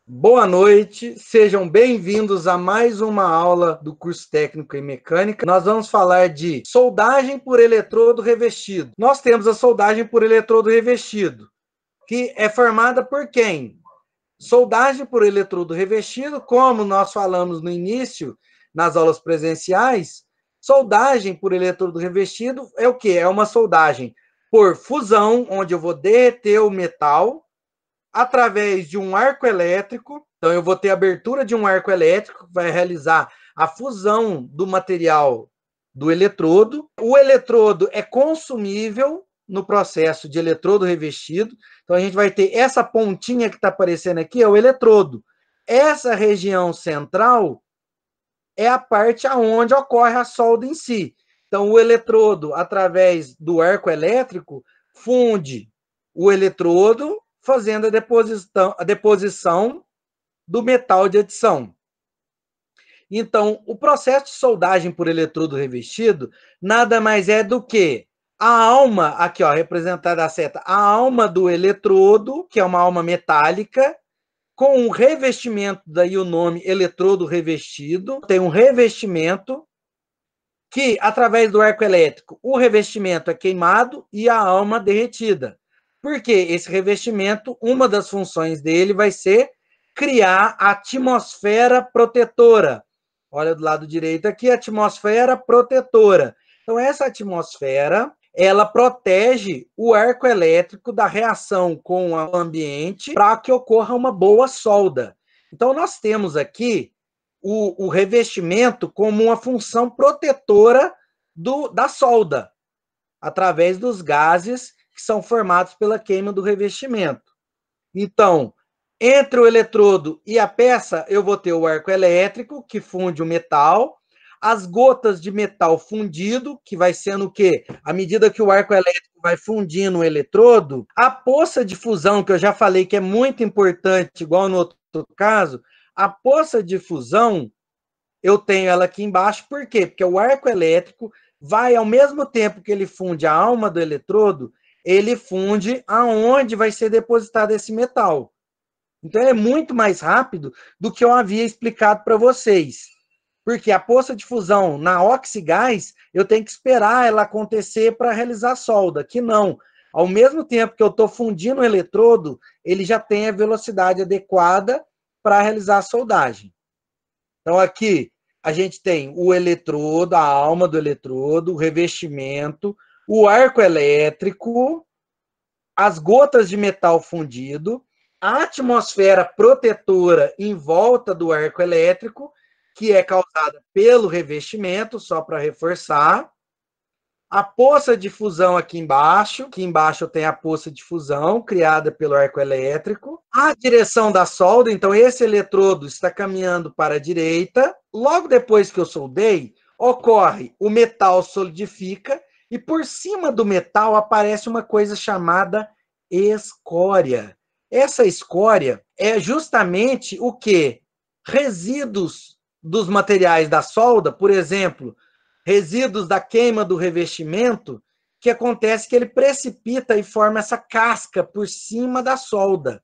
Boa noite, sejam bem-vindos a mais uma aula do curso técnico em mecânica. Nós vamos falar de soldagem por eletrodo revestido. Nós temos a soldagem por eletrodo revestido, que é formada por quem? Soldagem por eletrodo revestido, como nós falamos no início, nas aulas presenciais, soldagem por eletrodo revestido é o quê? É uma soldagem por fusão, onde eu vou derreter o metal através de um arco elétrico. Então, eu vou ter a abertura de um arco elétrico que vai realizar a fusão do material do eletrodo. O eletrodo é consumível no processo de eletrodo revestido. Então, a gente vai ter essa pontinha que está aparecendo aqui, é o eletrodo. Essa região central é a parte onde ocorre a solda em si. Então, o eletrodo, através do arco elétrico, funde o eletrodo, fazendo a deposição do metal de adição. Então, o processo de soldagem por eletrodo revestido nada mais é do que a alma, aqui ó, representada a seta, a alma do eletrodo, que é uma alma metálica, com um revestimento, daí o nome eletrodo revestido, tem um revestimento que, através do arco elétrico, o revestimento é queimado e a alma derretida. Porque esse revestimento, uma das funções dele vai ser criar a atmosfera protetora. Olha do lado direito aqui, atmosfera protetora. Então, essa atmosfera, ela protege o arco elétrico da reação com o ambiente para que ocorra uma boa solda. Então, nós temos aqui o revestimento como uma função protetora da solda, através dos gases que são formados pela queima do revestimento. Então, entre o eletrodo e a peça, eu vou ter o arco elétrico, que funde o metal, as gotas de metal fundido, que vai sendo o quê? À medida que o arco elétrico vai fundindo o eletrodo, a poça de fusão, que eu já falei que é muito importante, igual no outro caso, a poça de fusão, eu tenho ela aqui embaixo, por quê? Porque o arco elétrico vai, ao mesmo tempo que ele funde a alma do eletrodo, ele funde aonde vai ser depositado esse metal. Então, é muito mais rápido do que eu havia explicado para vocês. Porque a poça de fusão na oxigás, eu tenho que esperar ela acontecer para realizar a solda. Que não. Ao mesmo tempo que eu estou fundindo o eletrodo, ele já tem a velocidade adequada para realizar a soldagem. Então, aqui, a gente tem o eletrodo, a alma do eletrodo, o revestimento, o arco elétrico, as gotas de metal fundido, a atmosfera protetora em volta do arco elétrico, que é causada pelo revestimento, só para reforçar. A poça de fusão aqui embaixo tem a poça de fusão, criada pelo arco elétrico. A direção da solda, então esse eletrodo está caminhando para a direita. Logo depois que eu soldei, ocorre, o metal solidifica, e por cima do metal aparece uma coisa chamada escória. Essa escória é justamente o quê? Resíduos dos materiais da solda, por exemplo, resíduos da queima do revestimento, que acontece que ele precipita e forma essa casca por cima da solda.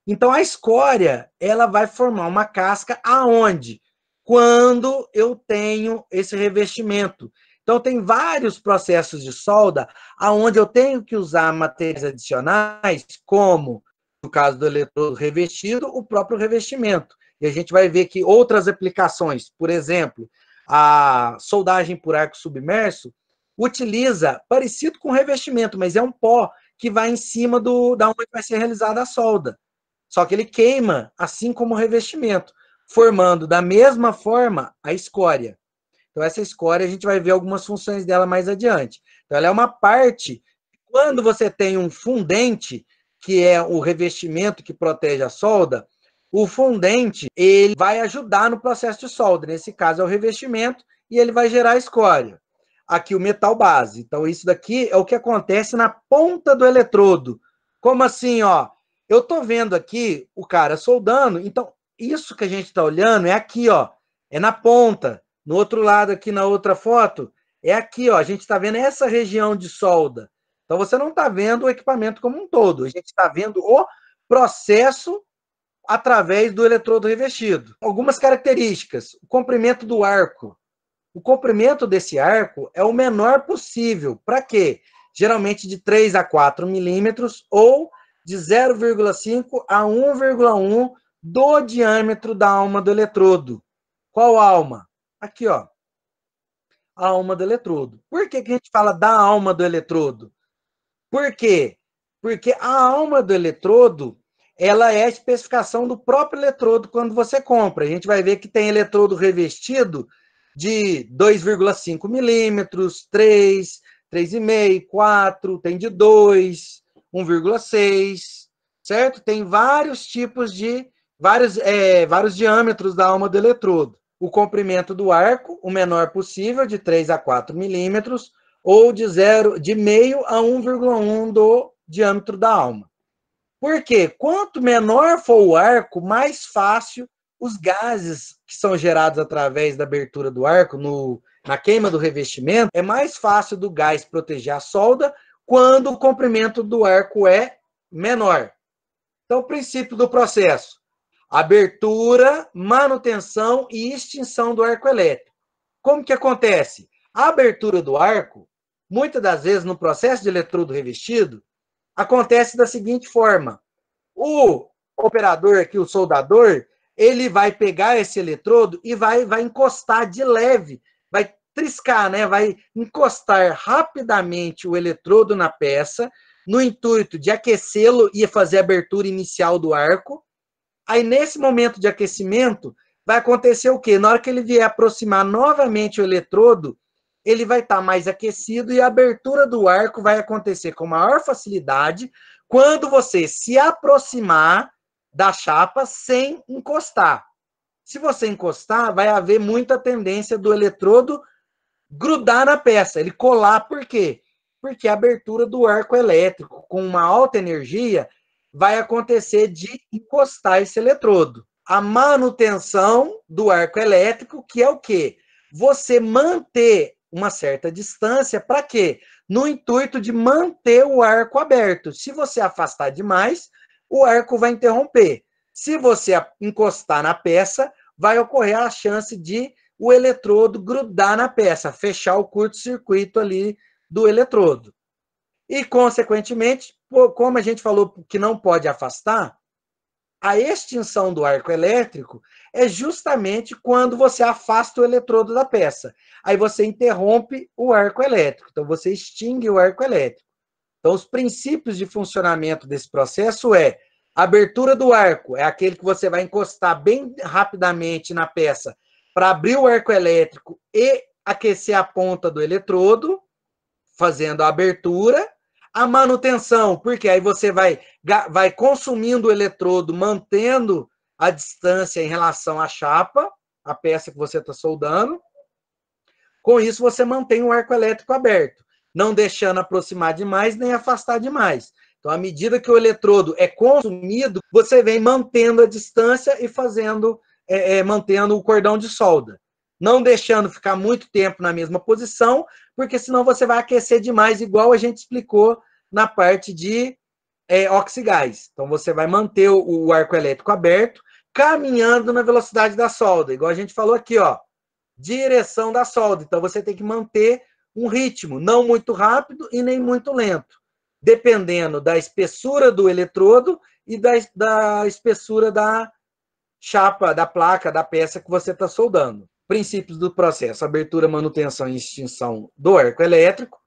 Então, a escória, ela vai formar uma casca aonde? Quando eu tenho esse revestimento. Então, tem vários processos de solda aonde eu tenho que usar materiais adicionais, como, no caso do eletrodo revestido, o próprio revestimento. E a gente vai ver que outras aplicações, por exemplo, a soldagem por arco submerso, utiliza parecido com revestimento, mas é um pó que vai em cima da onde vai ser realizada a solda. Só que ele queima, assim como o revestimento, formando da mesma forma a escória. Então, essa escória, a gente vai ver algumas funções dela mais adiante. Então, ela é uma parte, quando você tem um fundente, que é o revestimento que protege a solda, o fundente, ele vai ajudar no processo de solda. Nesse caso, é o revestimento, e ele vai gerar a escória. Aqui, o metal base. Então, isso daqui é o que acontece na ponta do eletrodo. Como assim, ó? Eu tô vendo aqui o cara soldando, então, isso que a gente está olhando é aqui, ó. É na ponta. No outro lado, aqui na outra foto, é aqui, ó. A gente está vendo essa região de solda. Então, você não está vendo o equipamento como um todo. A gente está vendo o processo através do eletrodo revestido. Algumas características. O comprimento do arco. O comprimento desse arco é o menor possível. Para quê? Geralmente de 3 a 4 milímetros ou de 0,5 a 1,1 do diâmetro da alma do eletrodo. Qual alma? Aqui, ó. A alma do eletrodo. Por que a gente fala da alma do eletrodo? Por quê? Porque a alma do eletrodo, ela é a especificação do próprio eletrodo quando você compra. A gente vai ver que tem eletrodo revestido de 2,5 milímetros, 3, 3,5, 4, tem de 2, 1,6, certo? Tem vários tipos de, vários diâmetros da alma do eletrodo. O comprimento do arco, o menor possível, de 3 a 4 milímetros, ou de 0,5 a 1,1 do diâmetro da alma. Por quê? Quanto menor for o arco, mais fácil os gases que são gerados através da abertura do arco na queima do revestimento, é mais fácil do gás proteger a solda quando o comprimento do arco é menor. Então, o princípio do processo: abertura, manutenção e extinção do arco elétrico. Como que acontece? A abertura do arco, muitas das vezes no processo de eletrodo revestido, acontece da seguinte forma: o operador aqui, o soldador, ele vai pegar esse eletrodo e vai encostar de leve, vai triscar, né? Vai encostar rapidamente o eletrodo na peça, no intuito de aquecê-lo e fazer a abertura inicial do arco. Aí, nesse momento de aquecimento, vai acontecer o quê? Na hora que ele vier aproximar novamente o eletrodo, ele vai estar mais aquecido e a abertura do arco vai acontecer com maior facilidade quando você se aproximar da chapa sem encostar. Se você encostar, vai haver muita tendência do eletrodo grudar na peça, ele colar. Por quê? Porque a abertura do arco elétrico, com uma alta energia, vai acontecer de encostar esse eletrodo. A manutenção do arco elétrico, que é o quê? Você manter uma certa distância, para quê? No intuito de manter o arco aberto. Se você afastar demais, o arco vai interromper. Se você encostar na peça, vai ocorrer a chance de o eletrodo grudar na peça, fechar o curto-circuito ali do eletrodo. E, consequentemente, como a gente falou que não pode afastar, a extinção do arco elétrico é justamente quando você afasta o eletrodo da peça. Aí você interrompe o arco elétrico, então você extingue o arco elétrico. Então, os princípios de funcionamento desse processo é: abertura do arco, é aquele que você vai encostar bem rapidamente na peça para abrir o arco elétrico e aquecer a ponta do eletrodo, fazendo a abertura. A manutenção, porque aí você vai consumindo o eletrodo, mantendo a distância em relação à chapa, a peça que você está soldando. Com isso, você mantém o arco elétrico aberto, não deixando aproximar demais nem afastar demais. Então, à medida que o eletrodo é consumido, você vem mantendo a distância e mantendo o cordão de solda. Não deixando ficar muito tempo na mesma posição, porque senão você vai aquecer demais, igual a gente explicou na parte de oxigás. Então, você vai manter o arco elétrico aberto, caminhando na velocidade da solda, igual a gente falou aqui, ó, direção da solda. Então, você tem que manter um ritmo, não muito rápido e nem muito lento, dependendo da espessura do eletrodo e da espessura da chapa, da placa, da peça que você está soldando. Princípios do processo: abertura, manutenção e extinção do arco elétrico.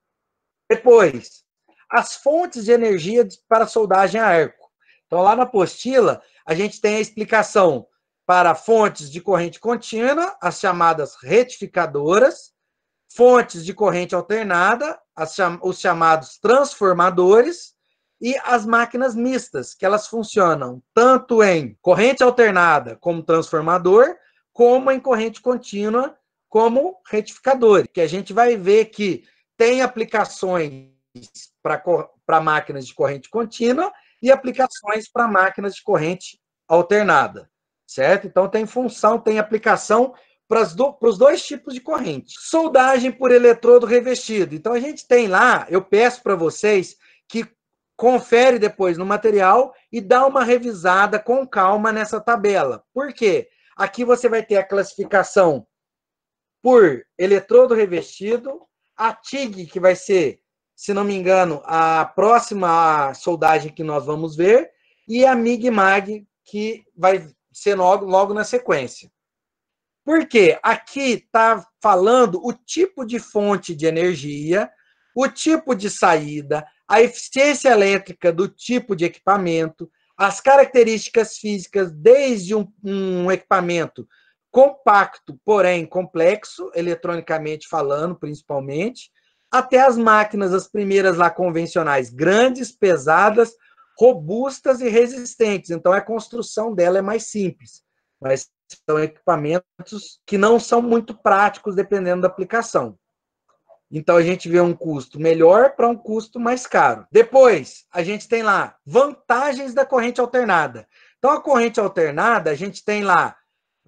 Depois, as fontes de energia para soldagem a arco. Então, lá na apostila, a gente tem a explicação para fontes de corrente contínua, as chamadas retificadoras, fontes de corrente alternada, os chamados transformadores, e as máquinas mistas, que elas funcionam tanto em corrente alternada como transformador, como em corrente contínua como retificador, que a gente vai ver que tem aplicações para máquinas de corrente contínua e aplicações para máquinas de corrente alternada, certo? Então, tem função, tem aplicação para os dois tipos de corrente. Soldagem por eletrodo revestido. Então, a gente tem lá, eu peço para vocês que confere depois no material e dá uma revisada com calma nessa tabela. Por quê? Aqui você vai ter a classificação por eletrodo revestido, a TIG, que vai ser, se não me engano, a próxima soldagem que nós vamos ver, e a MIG-MAG, que vai ser logo na sequência. Por quê? Aqui está falando o tipo de fonte de energia, o tipo de saída, a eficiência elétrica do tipo de equipamento, as características físicas, desde um equipamento compacto, porém complexo, eletronicamente falando, principalmente, até as máquinas, as primeiras lá convencionais, grandes, pesadas, robustas e resistentes. Então, a construção dela é mais simples, mas são equipamentos que não são muito práticos, dependendo da aplicação. Então, a gente vê um custo melhor para um custo mais caro. Depois, a gente tem lá vantagens da corrente alternada. Então, a corrente alternada, a gente tem lá,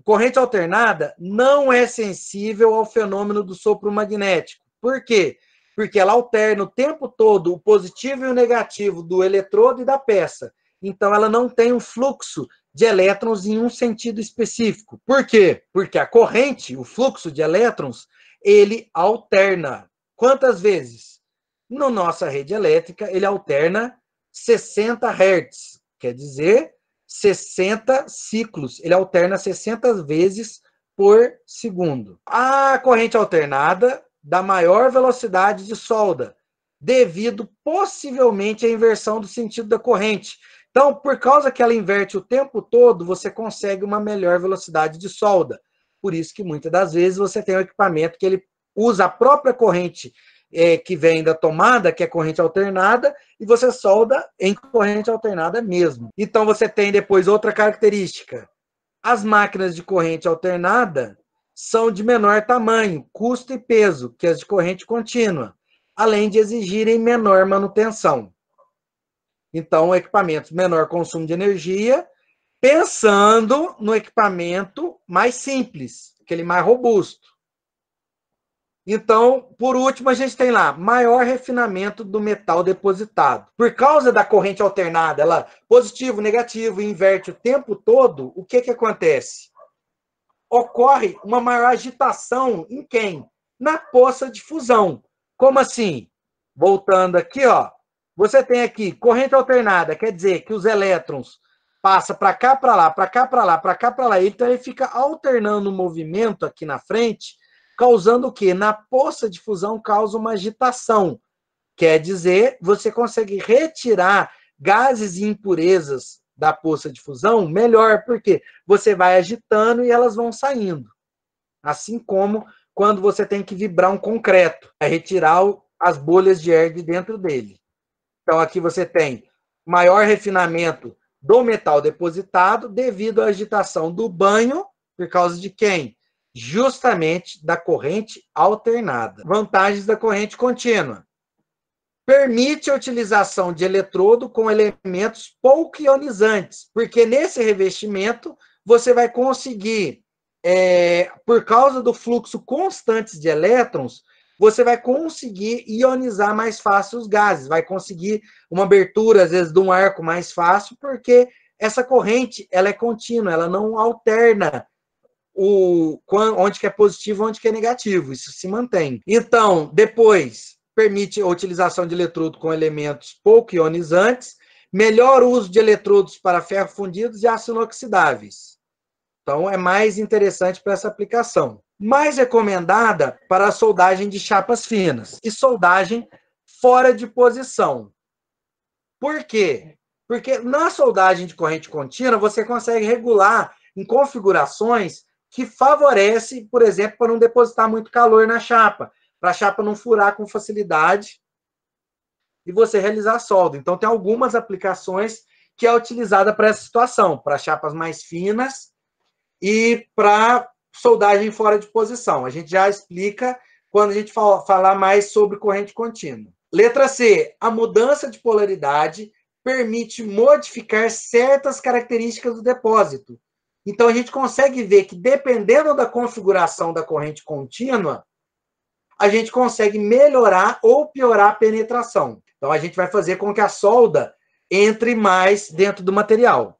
corrente alternada não é sensível ao fenômeno do sopro magnético. Por quê? Porque ela alterna o tempo todo o positivo e o negativo do eletrodo e da peça. Então, ela não tem um fluxo de elétrons em um sentido específico. Por quê? Porque a corrente, o fluxo de elétrons, ele alterna. Quantas vezes? Na nossa rede elétrica, ele alterna 60 Hz. Quer dizer, 60 ciclos. Ele alterna 60 vezes por segundo. A corrente alternada dá maior velocidade de solda, devido possivelmente à inversão do sentido da corrente. Então, por causa que ela inverte o tempo todo, você consegue uma melhor velocidade de solda. Por isso que muitas das vezes você tem um equipamento que ele usa a própria corrente que vem da tomada, que é corrente alternada, e você solda em corrente alternada mesmo. Então, você tem depois outra característica. As máquinas de corrente alternada são de menor tamanho, custo e peso que as de corrente contínua, além de exigirem menor manutenção. Então, equipamentos menor consumo de energia, pensando no equipamento mais simples, aquele mais robusto. Então, por último, a gente tem lá maior refinamento do metal depositado. Por causa da corrente alternada, ela positivo, negativo, inverte o tempo todo, o que acontece? Ocorre uma maior agitação em quem? Na poça de fusão. Como assim? Voltando aqui, ó, você tem aqui corrente alternada, quer dizer que os elétrons passam para cá, para lá, para cá, para lá, para cá, para lá. Então, ele fica alternando o movimento aqui na frente, causando o quê? Na poça de fusão causa uma agitação. Quer dizer, você consegue retirar gases e impurezas da poça de fusão melhor, porque você vai agitando e elas vão saindo. Assim como quando você tem que vibrar um concreto, é retirar as bolhas de ar de dentro dele. Então, aqui você tem maior refinamento do metal depositado devido à agitação do banho, por causa de quem? Justamente da corrente alternada. Vantagens da corrente contínua. Permite a utilização de eletrodo com elementos pouco ionizantes, porque nesse revestimento você vai conseguir, por causa do fluxo constante de elétrons, você vai conseguir ionizar mais fácil os gases, vai conseguir uma abertura, às vezes, de um arco mais fácil, porque essa corrente ela é contínua, ela não alterna onde que é positivo e onde que é negativo, isso se mantém. Então, depois, permite a utilização de eletrodo com elementos pouco ionizantes, melhor uso de eletrodos para ferro fundidos e aço inoxidáveis. Então, é mais interessante para essa aplicação. Mais recomendada para a soldagem de chapas finas e soldagem fora de posição. Por quê? Porque na soldagem de corrente contínua, você consegue regular em configurações que favorece, por exemplo, para não depositar muito calor na chapa, para a chapa não furar com facilidade e você realizar a solda. Então, tem algumas aplicações que é utilizada para essa situação, para chapas mais finas e para soldagem fora de posição. A gente já explica quando a gente falar mais sobre corrente contínua. Letra C. A mudança de polaridade permite modificar certas características do depósito. Então, a gente consegue ver que, dependendo da configuração da corrente contínua, a gente consegue melhorar ou piorar a penetração. Então, a gente vai fazer com que a solda entre mais dentro do material.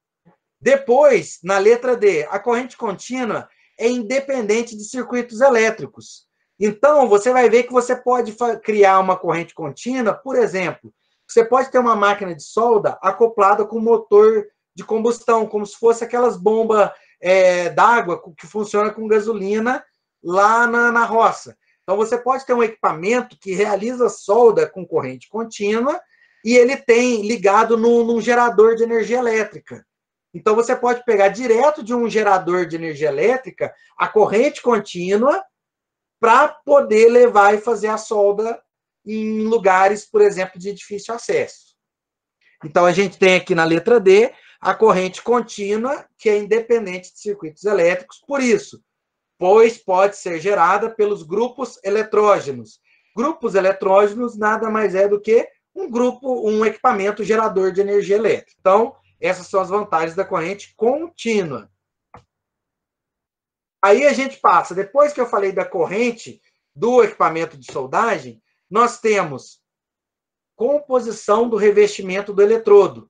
Depois, na letra D, a corrente contínua é independente de circuitos elétricos. Então, você vai ver que você pode criar uma corrente contínua, por exemplo, você pode ter uma máquina de solda acoplada com motor de combustão, como se fosse aquelas bombas d'água que funciona com gasolina lá na roça. Então, você pode ter um equipamento que realiza solda com corrente contínua e ele tem ligado num gerador de energia elétrica. Então, você pode pegar direto de um gerador de energia elétrica a corrente contínua para poder levar e fazer a solda em lugares, por exemplo, de difícil acesso. Então, a gente tem aqui na letra D a corrente contínua, que é independente de circuitos elétricos, por isso, pois pode ser gerada pelos grupos eletrógenos. Grupos eletrógenos nada mais é do que um equipamento gerador de energia elétrica. Então, essas são as vantagens da corrente contínua. Aí a gente passa, depois que eu falei da corrente do equipamento de soldagem, nós temos composição do revestimento do eletrodo.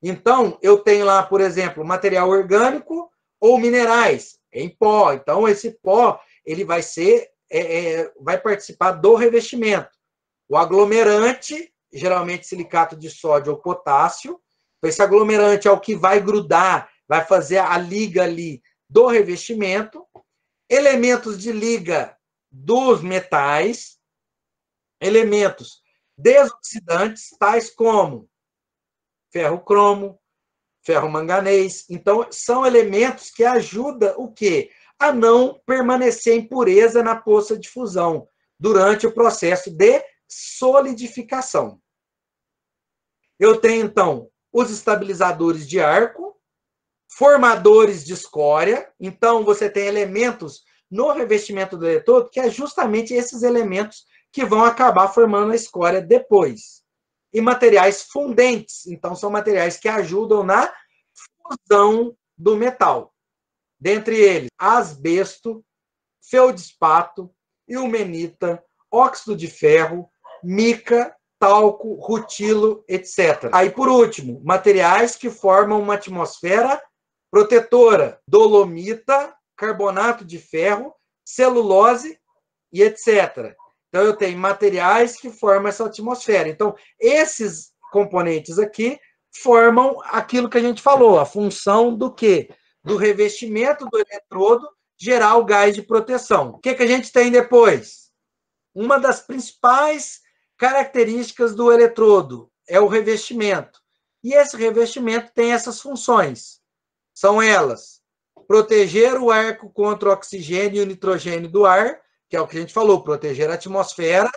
Então, eu tenho lá, por exemplo, material orgânico ou minerais em pó. Então, esse pó ele vai vai participar do revestimento. O aglomerante, geralmente silicato de sódio ou potássio. Esse aglomerante é o que vai grudar, vai fazer a liga ali do revestimento. Elementos de liga dos metais, elementos desoxidantes, tais como ferro-cromo, ferro-manganês. Então, são elementos que ajudam o quê? A não permanecer em pureza na poça de fusão durante o processo de solidificação. Eu tenho, então, os estabilizadores de arco, formadores de escória. Então, você tem elementos no revestimento do eletrodo que é justamente esses elementos que vão acabar formando a escória depois. E materiais fundentes. Então, são materiais que ajudam na fusão do metal. Dentre eles, asbesto, feldespato, ilmenita, óxido de ferro, mica, talco, rutilo, etc. Aí, por último, materiais que formam uma atmosfera protetora, dolomita, carbonato de ferro, celulose e etc. Então, eu tenho materiais que formam essa atmosfera. Então, esses componentes aqui formam aquilo que a gente falou, a função do quê? Do revestimento do eletrodo gerar o gás de proteção. O que a gente tem depois? Uma das principais características do eletrodo é o revestimento. E esse revestimento tem essas funções. São elas: proteger o arco contra o oxigênio e o nitrogênio do ar, que é o que a gente falou, proteger a atmosfera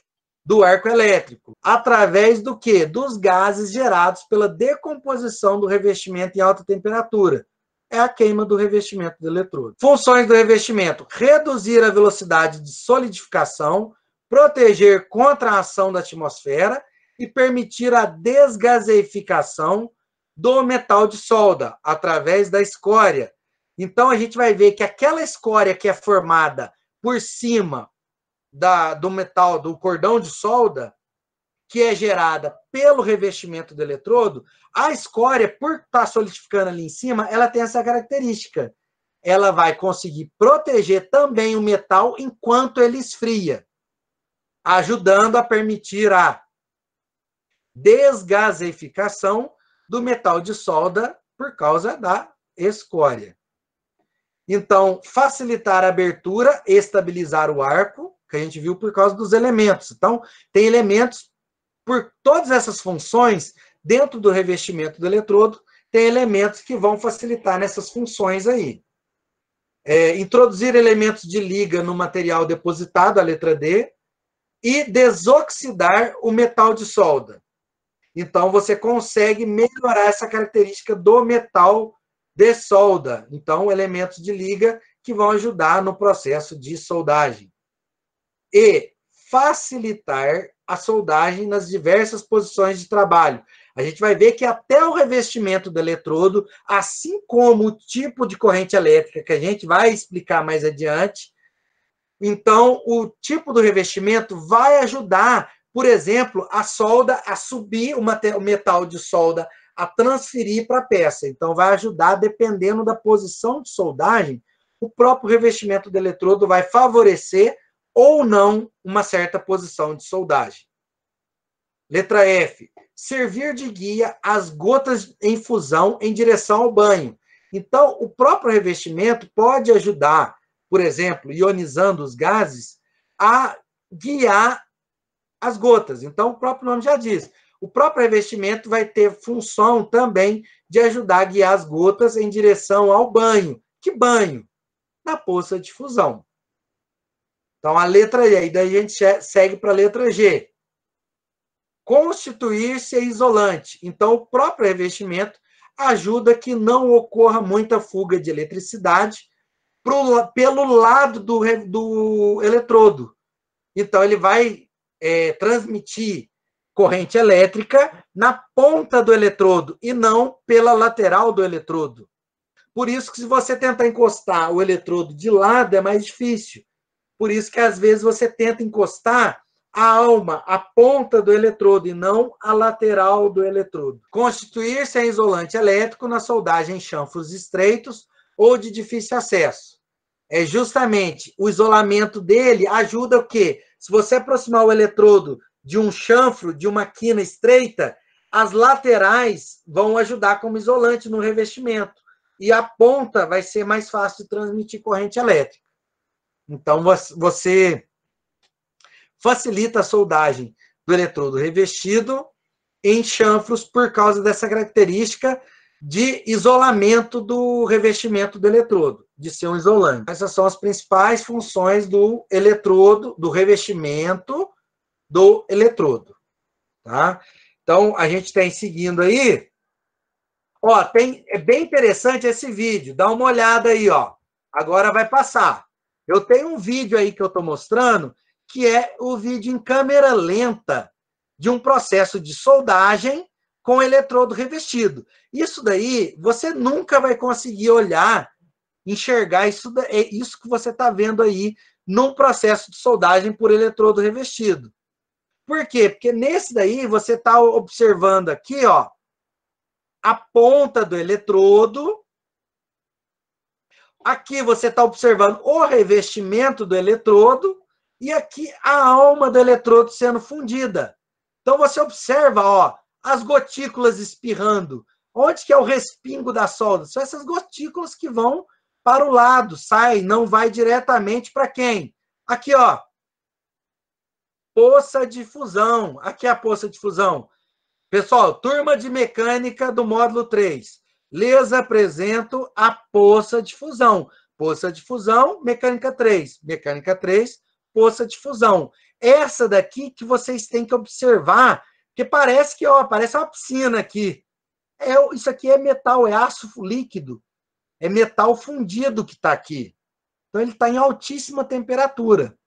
do arco elétrico. Através do quê? Dos gases gerados pela decomposição do revestimento em alta temperatura. É a queima do revestimento do eletrodo. Funções do revestimento: reduzir a velocidade de solidificação, proteger contra a ação da atmosfera e permitir a desgaseificação do metal de solda através da escória. Então, a gente vai ver que aquela escória que é formada por cima do metal, do cordão de solda, que é gerada pelo revestimento do eletrodo, a escória, por estar solidificando ali em cima, ela tem essa característica. Ela vai conseguir proteger também o metal enquanto ele esfria, ajudando a permitir a desgaseificação do metal de solda por causa da escória. Então, facilitar a abertura, estabilizar o arco, que a gente viu por causa dos elementos. Então, tem elementos, por todas essas funções, dentro do revestimento do eletrodo, tem elementos que vão facilitar nessas funções aí. Introduzir elementos de liga no material depositado, a letra D, e desoxidar o metal de solda. Então, você consegue melhorar essa característica do metal de solda. Então, elementos de liga que vão ajudar no processo de soldagem. E facilitar a soldagem nas diversas posições de trabalho. A gente vai ver que até o revestimento do eletrodo, assim como o tipo de corrente elétrica, que a gente vai explicar mais adiante, então, o tipo do revestimento vai ajudar por exemplo, a solda a subir, o metal de solda a transferir para a peça. Então, vai ajudar, dependendo da posição de soldagem, o próprio revestimento do eletrodo vai favorecer ou não uma certa posição de soldagem. Letra F. Servir de guia às gotas em fusão em direção ao banho. Então, o próprio revestimento pode ajudar, por exemplo, ionizando os gases, a guiar as gotas. Então, o próprio nome já diz. O próprio revestimento vai ter função também de ajudar a guiar as gotas em direção ao banho. Que banho? Na poça de fusão. Então, a letra E. E daí a gente segue para a letra G. Constituir-se isolante. Então, o próprio revestimento ajuda que não ocorra muita fuga de eletricidade pelo lado do eletrodo. Então, ele vai transmitir corrente elétrica na ponta do eletrodo e não pela lateral do eletrodo. Por isso que se você tentar encostar o eletrodo de lado é mais difícil. Por isso que às vezes você tenta encostar a alma, a ponta do eletrodo e não a lateral do eletrodo. Constituir-se em isolante elétrico na soldagem em chanfros estreitos ou de difícil acesso. É justamente o isolamento dele ajuda o quê? Se você aproximar o eletrodo de um chanfro, de uma quina estreita, as laterais vão ajudar como isolante no revestimento. E a ponta vai ser mais fácil de transmitir corrente elétrica. Então, você facilita a soldagem do eletrodo revestido em chanfros por causa dessa característica de isolamento do revestimento do eletrodo, de ser um isolante. Essas são as principais funções do eletrodo, do revestimento do eletrodo. Tá? Então, a gente tem seguindo aí. Ó, é bem interessante esse vídeo. Dá uma olhada aí, ó. Agora vai passar. Eu tenho um vídeo aí que eu estou mostrando, que é o vídeo em câmera lenta de um processo de soldagem com eletrodo revestido. Isso daí, você nunca vai conseguir olhar, enxergar isso que você está vendo aí num processo de soldagem por eletrodo revestido. Por quê? Porque nesse daí, você está observando aqui, ó, a ponta do eletrodo. Aqui você está observando o revestimento do eletrodo e aqui a alma do eletrodo sendo fundida. Então, você observa, ó, as gotículas espirrando. Onde que é o respingo da solda? São essas gotículas que vão para o lado, sai, não vai diretamente para quem? Aqui, ó, poça de fusão. Aqui é a poça de fusão. Pessoal, turma de mecânica do módulo 3. Lhes apresento a poça de fusão. Poça de fusão, mecânica 3. Mecânica 3, poça de fusão. Essa daqui que vocês têm que observar, que parece que, ó, parece uma piscina aqui. Isso aqui é metal, é aço líquido. É metal fundido que está aqui. Então, ele está em altíssima temperatura.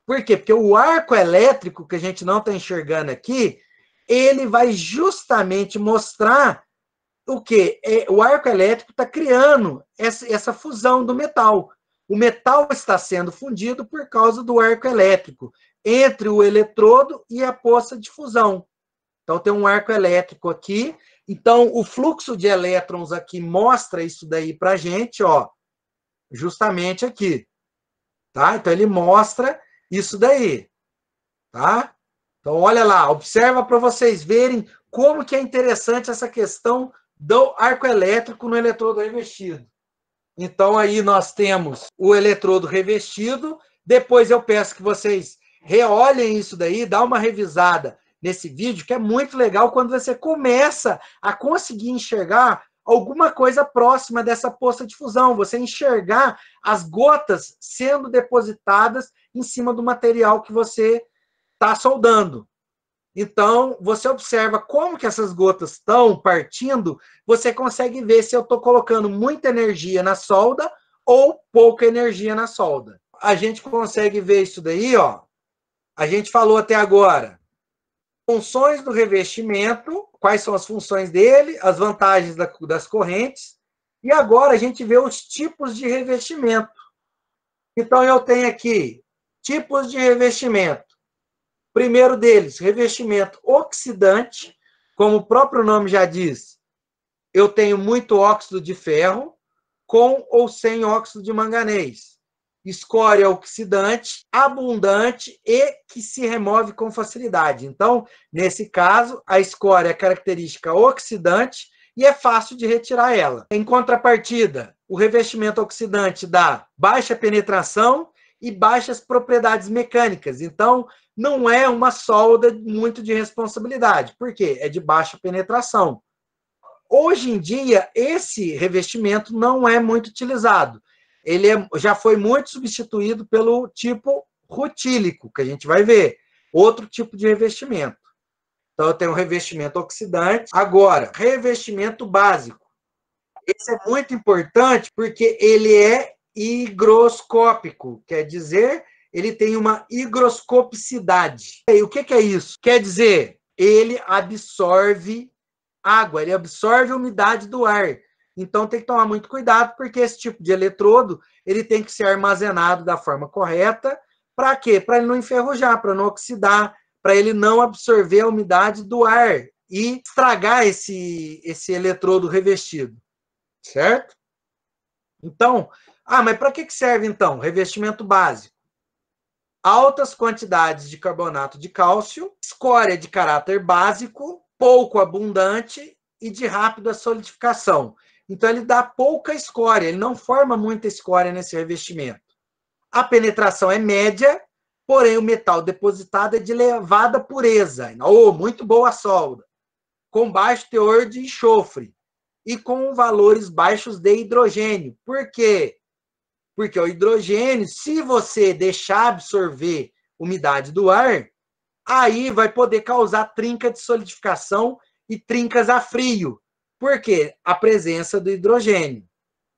Por quê? Porque o arco elétrico, que a gente não está enxergando aqui, ele vai justamente mostrar o quê? O arco elétrico está criando essa fusão do metal. O metal está sendo fundido por causa do arco elétrico entre o eletrodo e a poça de fusão. Então, tem um arco elétrico aqui. Então, o fluxo de elétrons aqui mostra isso daí para a gente, ó, justamente aqui. Tá? Então, ele mostra isso daí. Tá? Então, olha lá, observa para vocês verem como que é interessante essa questão do arco elétrico no eletrodo revestido. Então, aí nós temos o eletrodo revestido. Depois eu peço que vocês reolhem isso daí, dá uma revisada nesse vídeo, que é muito legal quando você começa a conseguir enxergar alguma coisa próxima dessa poça de fusão, você enxergar as gotas sendo depositadas em cima do material que você está soldando. Então, você observa como que essas gotas estão partindo, você consegue ver se eu estou colocando muita energia na solda ou pouca energia na solda. A gente consegue ver isso daí, ó. A gente falou até agora. Funções do revestimento, quais são as funções dele, as vantagens das correntes. E agora a gente vê os tipos de revestimento. Então, eu tenho aqui tipos de revestimento. Primeiro deles, revestimento oxidante, como o próprio nome já diz, eu tenho muito óxido de ferro, com ou sem óxido de manganês. Escória oxidante, abundante e que se remove com facilidade. Então, nesse caso, a escória é característica oxidante e é fácil de retirar ela. Em contrapartida, o revestimento oxidante dá baixa penetração e baixas propriedades mecânicas. Então, não é uma solda muito de responsabilidade. Por quê? É de baixa penetração. Hoje em dia, esse revestimento não é muito utilizado. Já foi muito substituído pelo tipo rutílico, que a gente vai ver. Outro tipo de revestimento. Então, eu tenho revestimento oxidante. Agora, revestimento básico. Esse é muito importante porque ele é higroscópico, quer dizer, ele tem uma higroscopicidade. E o que é isso? Quer dizer, ele absorve água, ele absorve a umidade do ar. Então tem que tomar muito cuidado, porque esse tipo de eletrodo ele tem que ser armazenado da forma correta. Para quê? Para ele não enferrujar, para não oxidar, para ele não absorver a umidade do ar e estragar esse eletrodo revestido. Certo? Então, mas para que serve então? Revestimento básico. Altas quantidades de carbonato de cálcio, escória de caráter básico, pouco abundante e de rápida solidificação. Então, ele dá pouca escória, ele não forma muita escória nesse revestimento. A penetração é média, porém o metal depositado é de elevada pureza, ou muito boa solda, com baixo teor de enxofre e com valores baixos de hidrogênio. Por quê? Porque o hidrogênio, se você deixar absorver umidade do ar, aí vai poder causar trinca de solidificação e trincas a frio. Por quê? A presença do hidrogênio.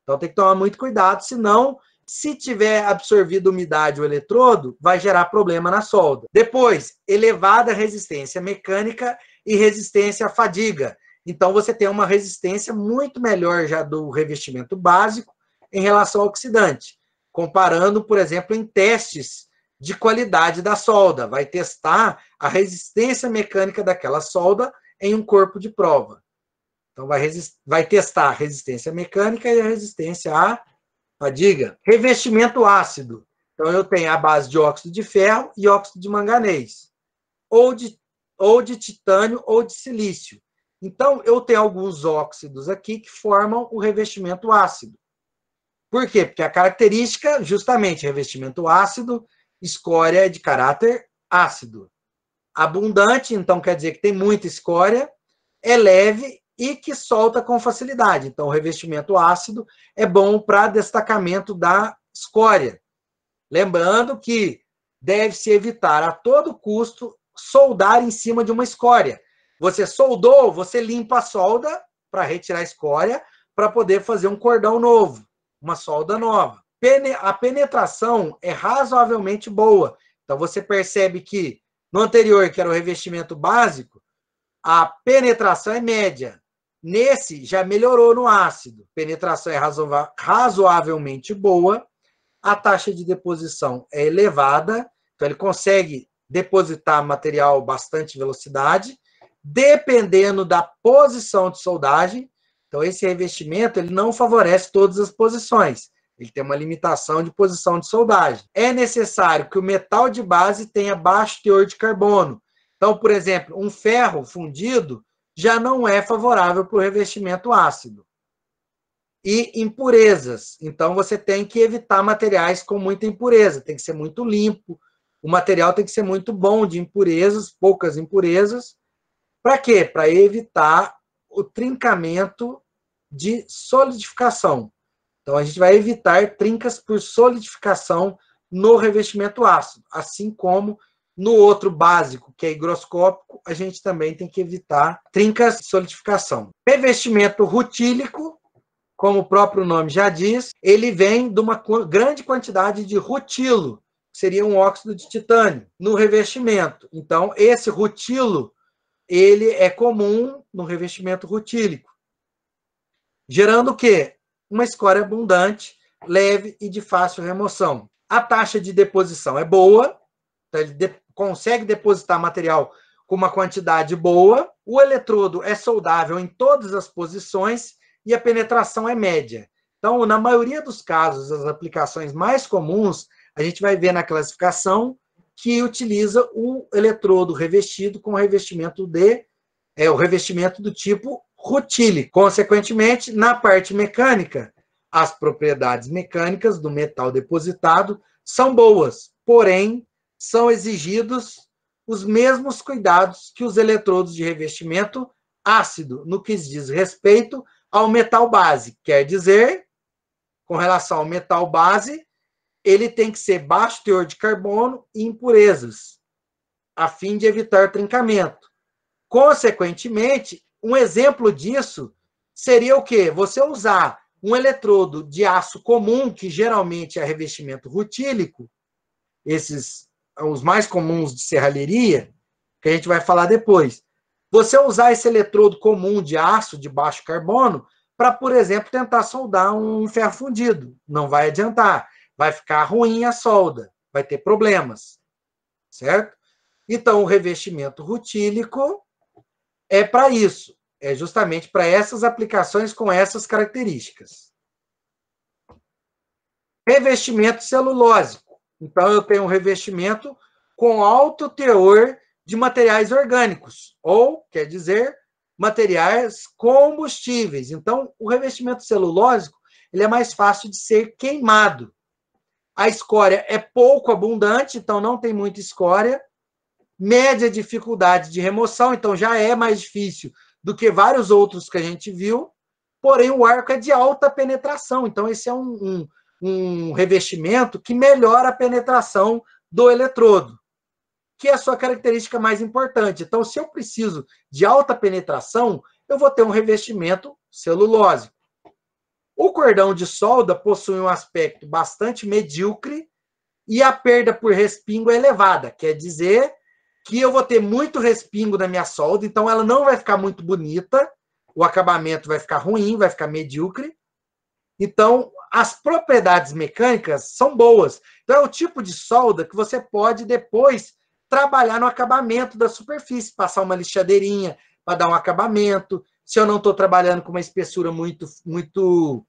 Então tem que tomar muito cuidado, senão, se tiver absorvido umidade o eletrodo, vai gerar problema na solda. Depois, elevada resistência mecânica e resistência à fadiga. Então você tem uma resistência muito melhor já do revestimento básico em relação ao oxidante, comparando, por exemplo, em testes de qualidade da solda. Vai testar a resistência mecânica daquela solda em um corpo de prova. Então, vai testar a resistência mecânica e a resistência à fadiga. Revestimento ácido. Então, eu tenho a base de óxido de ferro e óxido de manganês, ou de titânio ou de silício. Então, eu tenho alguns óxidos aqui que formam o revestimento ácido. Por quê? Porque a característica, justamente, revestimento ácido, escória é de caráter ácido. Abundante, então quer dizer que tem muita escória, é leve e que solta com facilidade. Então, o revestimento ácido é bom para destacamento da escória. Lembrando que deve-se evitar a todo custo soldar em cima de uma escória. Você soldou, você limpa a solda para retirar a escória, para poder fazer um cordão novo, uma solda nova. A penetração é razoavelmente boa. Então, você percebe que no anterior, que era o revestimento básico, a penetração é média. Nesse, já melhorou no ácido. Penetração é razoavelmente boa. A taxa de deposição é elevada. Então, ele consegue depositar material bastante velocidade, dependendo da posição de soldagem. Então, esse revestimento ele não favorece todas as posições. Ele tem uma limitação de posição de soldagem. É necessário que o metal de base tenha baixo teor de carbono. Então, por exemplo, um ferro fundido já não é favorável para o revestimento ácido. E impurezas. Então, você tem que evitar materiais com muita impureza. Tem que ser muito limpo. O material tem que ser muito bom de impurezas, poucas impurezas. Para quê? Para evitar o trincamento de solidificação. Então, a gente vai evitar trincas por solidificação no revestimento ácido, assim como no outro básico, que é higroscópico, a gente também tem que evitar trincas de solidificação. Revestimento rutílico, como o próprio nome já diz, ele vem de uma grande quantidade de rutilo, que seria um óxido de titânio, no revestimento. Então, esse rutilo, ele é comum no revestimento rutílico, gerando o quê? Uma escória abundante, leve e de fácil remoção. A taxa de deposição é boa, então ele consegue depositar material com uma quantidade boa, o eletrodo é soldável em todas as posições e a penetração é média. Então, na maioria dos casos, as aplicações mais comuns, a gente vai ver na classificação que utiliza o eletrodo revestido com revestimento o revestimento do tipo rutílico. Consequentemente, na parte mecânica, as propriedades mecânicas do metal depositado são boas, porém, são exigidos os mesmos cuidados que os eletrodos de revestimento ácido, no que diz respeito ao metal base. Quer dizer, com relação ao metal base, ele tem que ser baixo teor de carbono e impurezas, a fim de evitar trincamento. Consequentemente, um exemplo disso seria o quê? Você usar um eletrodo de aço comum, que geralmente é revestimento rutílico, esses os mais comuns de serralheria, que a gente vai falar depois. Você usar esse eletrodo comum de aço de baixo carbono para, por exemplo, tentar soldar um ferro fundido. Não vai adiantar. Vai ficar ruim a solda. Vai ter problemas. Certo? Então, o revestimento rutílico é para isso. É justamente para essas aplicações com essas características. Revestimento celulósico. Então, eu tenho um revestimento com alto teor de materiais orgânicos, ou, quer dizer, materiais combustíveis. Então, o revestimento celulósico ele é mais fácil de ser queimado. A escória é pouco abundante, então não tem muita escória. Média dificuldade de remoção, então já é mais difícil do que vários outros que a gente viu. Porém, o arco é de alta penetração. Então, esse é um revestimento que melhora a penetração do eletrodo, que é a sua característica mais importante. Então, se eu preciso de alta penetração, eu vou ter um revestimento celulósico. O cordão de solda possui um aspecto bastante medíocre e a perda por respingo é elevada. Quer dizer que eu vou ter muito respingo na minha solda, então ela não vai ficar muito bonita, o acabamento vai ficar ruim, vai ficar medíocre. Então, as propriedades mecânicas são boas. Então, é o tipo de solda que você pode depois trabalhar no acabamento da superfície, passar uma lixadeirinha para dar um acabamento. Se eu não estou trabalhando com uma espessura muito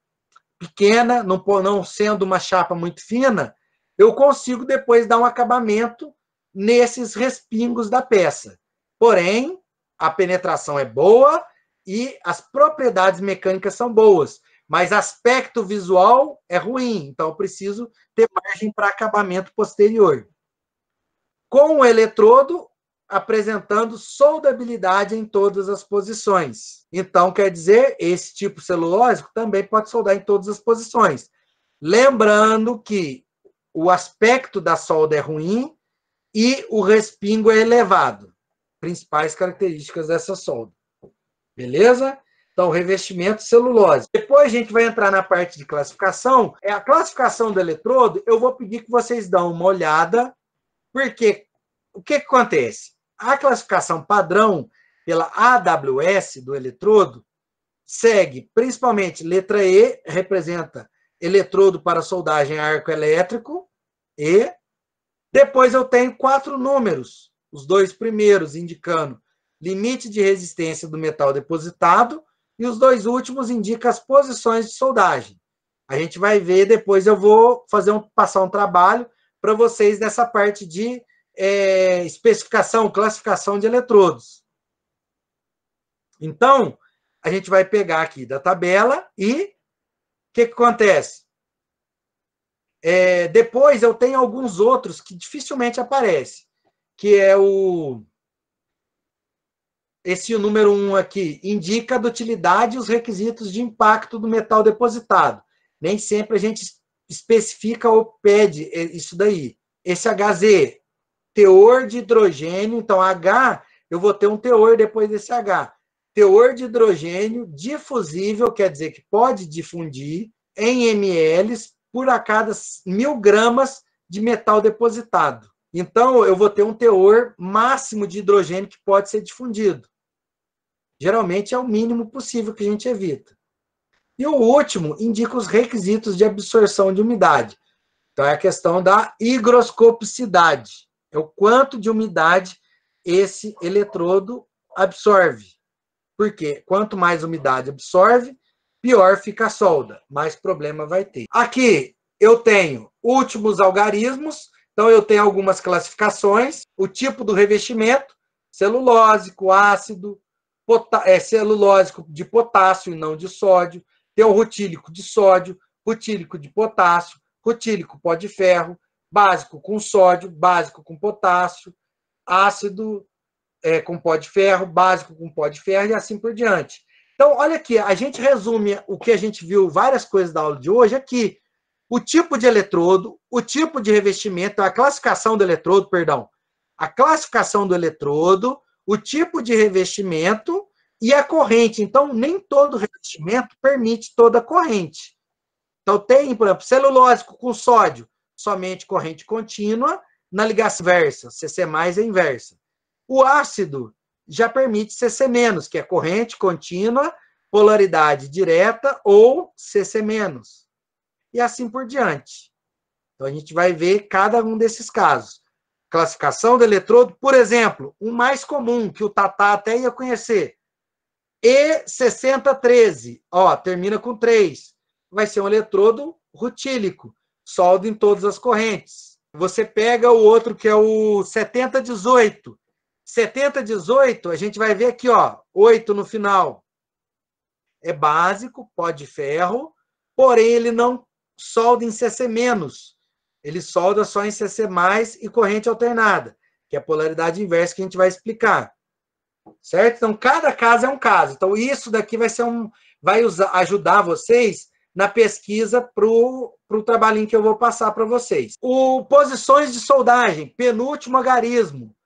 pequena, não sendo uma chapa muito fina, eu consigo depois dar um acabamento nesses respingos da peça. Porém, a penetração é boa e as propriedades mecânicas são boas, mas aspecto visual é ruim, então eu preciso ter margem para acabamento posterior. Com o eletrodo apresentando soldabilidade em todas as posições. Então, quer dizer, esse tipo celulósico também pode soldar em todas as posições. Lembrando que o aspecto da solda é ruim e o respingo é elevado. Principais características dessa solda. Beleza? Então, revestimento celulose. Depois a gente vai entrar na parte de classificação. A classificação do eletrodo, eu vou pedir que vocês dão uma olhada, porque o que acontece? A classificação padrão pela AWS do eletrodo segue principalmente letra E, representa eletrodo para soldagem a arco elétrico, E. Depois eu tenho 4 números, os 2 primeiros indicando limite de resistência do metal depositado e os 2 últimos indicam as posições de soldagem. A gente vai ver, depois eu vou passar um trabalho para vocês nessa parte de especificação, classificação de eletrodos. Então, a gente vai pegar aqui da tabela e o que acontece? Depois eu tenho alguns outros que dificilmente aparecem, que é esse número 1 aqui, indica a dutilidade e os requisitos de impacto do metal depositado. Nem sempre a gente especifica ou pede isso daí. Esse HZ, teor de hidrogênio, então H, eu vou ter um teor depois desse H. Teor de hidrogênio difusível, quer dizer que pode difundir em ml por a cada 1.000 gramas de metal depositado. Então, eu vou ter um teor máximo de hidrogênio que pode ser difundido. Geralmente é o mínimo possível que a gente evita. E o último indica os requisitos de absorção de umidade. Então, é a questão da higroscopicidade. É o quanto de umidade esse eletrodo absorve. Porque quanto mais umidade absorve, pior fica a solda, mais problema vai ter. Aqui eu tenho últimos algarismos, então eu tenho algumas classificações, o tipo do revestimento, celulósico, ácido, celulósico de potássio e não de sódio, tem o rutílico de sódio, rutílico de potássio, rutílico pó de ferro, básico com sódio, básico com potássio, ácido com pó de ferro, básico com pó de ferro e assim por diante. Então, olha aqui, a gente resume o que a gente viu, várias coisas da aula de hoje aqui. O tipo de eletrodo, o tipo de revestimento, a classificação do eletrodo, perdão, a classificação do eletrodo, o tipo de revestimento e a corrente. Então, nem todo revestimento permite toda a corrente. Então, tem, por exemplo, celulósico com sódio, somente corrente contínua, na ligação inversa, CC+, é inversa. O ácido já permite CC-, que é corrente contínua, polaridade direta ou CC-. E assim por diante. Então, a gente vai ver cada um desses casos. Classificação do eletrodo, por exemplo, o mais comum, que o Tatá até ia conhecer, E6013, ó, termina com 3. Vai ser um eletrodo rutílico, solda em todas as correntes. Você pega o outro que é o 7018. 7018, a gente vai ver aqui, ó, 8 no final. É básico, pó de ferro, porém ele não solda em CC-. Ele solda só em CC+, e corrente alternada, que é a polaridade inversa que a gente vai explicar. Certo? Então, cada caso é um caso. Então, isso daqui vai ajudar vocês na pesquisa para o trabalhinho que eu vou passar para vocês. Posições de soldagem, penúltimo algarismo.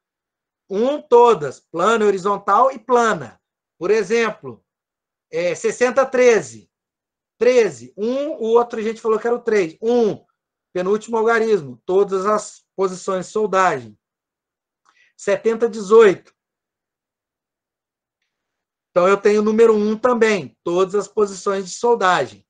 Todas, plana, horizontal e plana. Por exemplo, 6013. 13, o outro a gente falou que era o 3. Penúltimo algarismo, todas as posições de soldagem. 7018. Então, eu tenho o número 1 também, todas as posições de soldagem.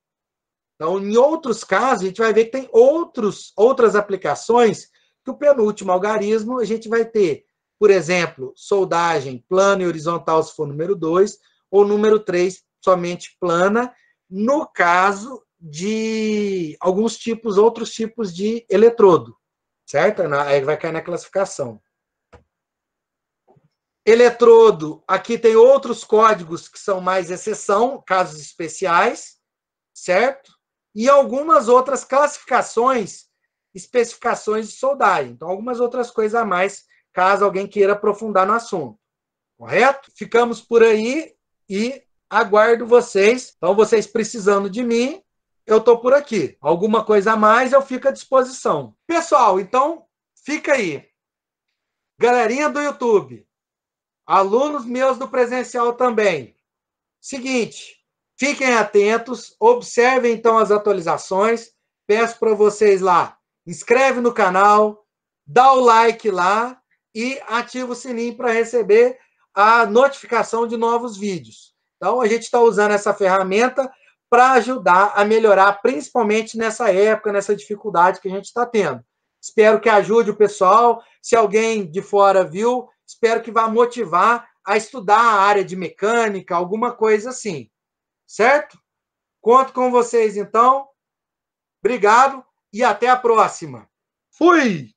Então, em outros casos, a gente vai ver que tem outras aplicações que o penúltimo algarismo a gente vai ter, por exemplo, soldagem plana e horizontal, se for número 2, ou número 3, somente plana, no caso de outros tipos de eletrodo, certo? Aí vai cair na classificação. Eletrodo, aqui tem outros códigos que são mais exceção, casos especiais, certo? E algumas outras classificações, especificações de soldagem. Então, algumas outras coisas a mais, caso alguém queira aprofundar no assunto. Correto? Ficamos por aí e aguardo vocês. Então, vocês precisando de mim, eu estou por aqui. Alguma coisa a mais, eu fico à disposição. Pessoal, então, fica aí. Galerinha do YouTube, alunos meus do presencial também. Seguinte, fiquem atentos, observem então as atualizações. Peço para vocês lá, inscreve no canal, dá o like lá e ativa o sininho para receber a notificação de novos vídeos. Então, a gente está usando essa ferramenta para ajudar a melhorar, principalmente nessa época, nessa dificuldade que a gente está tendo. Espero que ajude o pessoal. Se alguém de fora viu, espero que vá motivar a estudar a área de mecânica, alguma coisa assim. Certo? Conto com vocês, então. Obrigado e até a próxima. Fui!